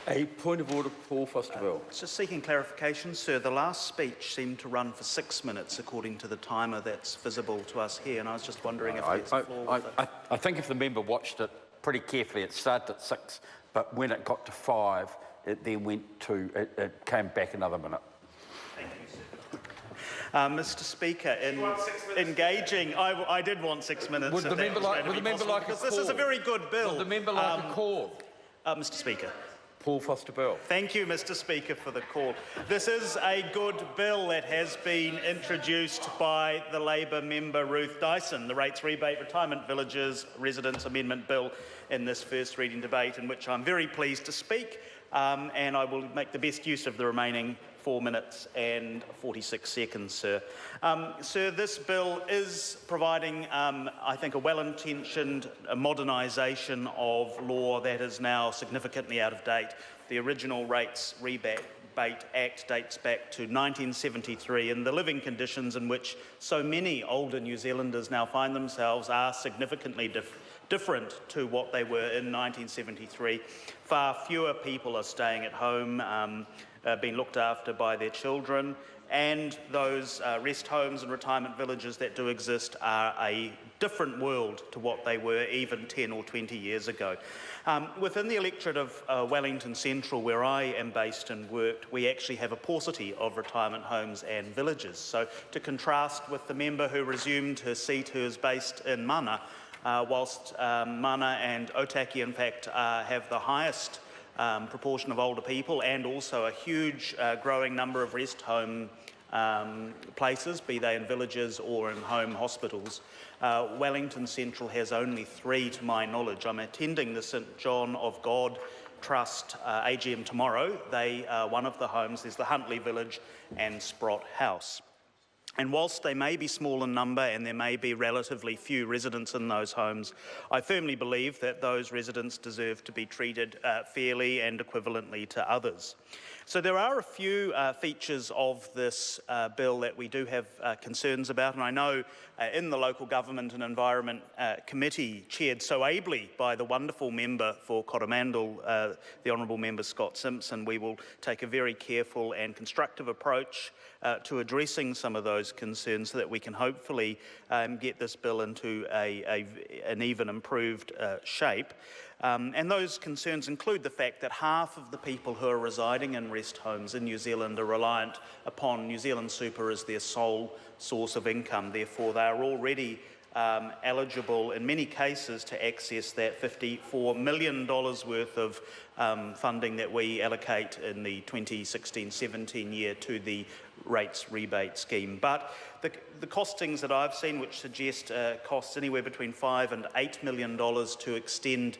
A point of order, Paul Foster-Bell. Just seeking clarification, sir. The last speech seemed to run for 6 minutes, according to the timer that's visible to us here, and I was just wondering if there's a flaw with it. I think if the member watched it pretty carefully, it started at 6, but when it got to 5, it then went to, it came back another minute. Thank you, sir. Mr. Speaker, in engaging, I did want 6 minutes. Would the member like a call? Because this is a very good bill. Would the member like a call? Mr. Speaker. Paul Foster-Bell. Thank you, Mr. Speaker, for the call. This is a good bill that has been introduced by the Labour member Ruth Dyson, the Rates Rebate Retirement Villages Residents Amendment Bill, in this first reading debate, in which I'm very pleased to speak, and I will make the best use of the remaining 4 minutes and 46 seconds, sir. Sir, this bill is providing, I think, a well-intentioned modernisation of law that is now significantly out of date. The original Rates Rebate Act dates back to 1973, and the living conditions in which so many older New Zealanders now find themselves are significantly different to what they were in 1973. Far fewer people are staying at home, being looked after by their children, and those rest homes and retirement villages that do exist are a different world to what they were even 10 or 20 years ago. Within the electorate of Wellington Central, where I am based and worked, we actually have a paucity of retirement homes and villages. So to contrast with the member who resumed her seat, who is based in Mana, whilst Mana and Otaki, in fact, have the highest proportion of older people and also a huge growing number of rest home places, be they in villages or in home hospitals. Wellington Central has only 3 to my knowledge. I'm attending the St John of God Trust AGM tomorrow. They are one of the homes. There's the Huntley Village and Sprott House. And whilst they may be small in number and there may be relatively few residents in those homes, I firmly believe that those residents deserve to be treated fairly and equivalently to others. So there are a few features of this bill that we do have concerns about, and I know in the Local Government and Environment Committee, chaired so ably by the wonderful member for Coromandel, the Honourable Member Scott Simpson, we will take a very careful and constructive approach to addressing some of those concerns so that we can hopefully get this bill into an even improved shape. And those concerns include the fact that half of the people who are residing in rest homes in New Zealand are reliant upon New Zealand Super as their sole source of income. Therefore, they are already eligible in many cases to access that $54 million worth of funding that we allocate in the 2016-17 year to the rates rebate scheme. But the costings that I've seen, which suggest costs anywhere between $5 and $8 million to extend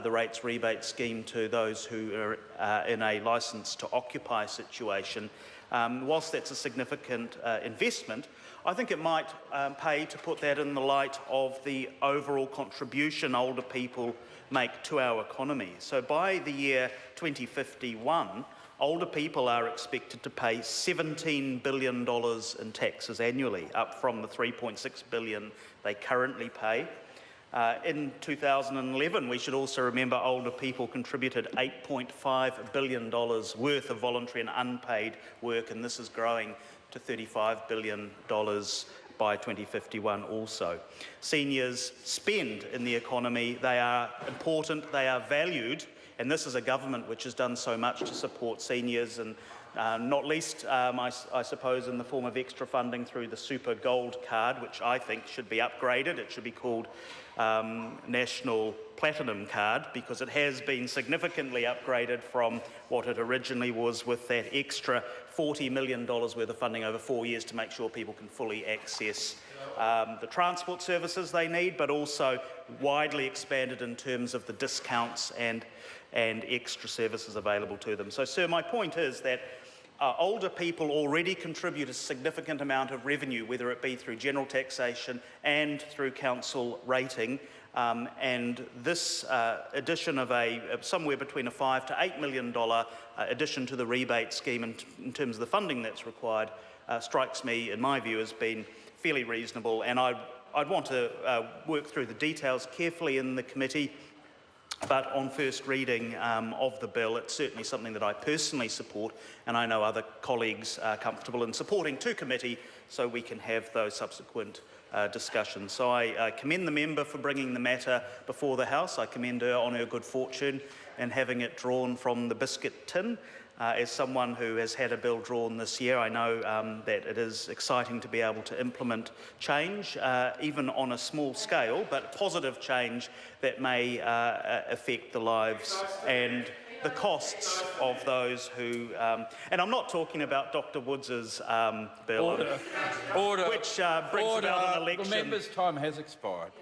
the rates rebate scheme to those who are in a licence to occupy situation, whilst that's a significant investment, I think it might pay to put that in the light of the overall contribution older people make to our economy. So by the year 2051, older people are expected to pay $17 billion in taxes annually, up from the $3.6 billion they currently pay. In 2011, we should also remember older people contributed $8.5 billion worth of voluntary and unpaid work, and this is growing to $35 billion by 2051 also. Seniors spend in the economy. They are important, they are valued, and this is a government which has done so much to support seniors, and not least, I suppose, in the form of extra funding through the Super Gold Card, which I think should be upgraded. It should be called National Platinum Card, because it has been significantly upgraded from what it originally was, with that extra $40 million worth of funding over 4 years to make sure people can fully access the transport services they need, but also widely expanded in terms of the discounts and extra services available to them. So, sir, my point is that older people already contribute a significant amount of revenue, whether it be through general taxation and through council rating, and this addition of somewhere between a $5 to $8 million addition to the rebate scheme in terms of the funding that's required strikes me, in my view, as being fairly reasonable, and I'd want to work through the details carefully in the committee. But on first reading of the bill, it's certainly something that I personally support, and I know other colleagues are comfortable in supporting to committee so we can have those subsequent discussions. So I commend the member for bringing the matter before the House. I commend her on her good fortune in having it drawn from the biscuit tin. As someone who has had a bill drawn this year, I know that it is exciting to be able to implement change, even on a small scale, but positive change that may affect the lives and the costs of those who... and I'm not talking about Dr Woods's bill, Order. which brings about an election. The member's time has expired.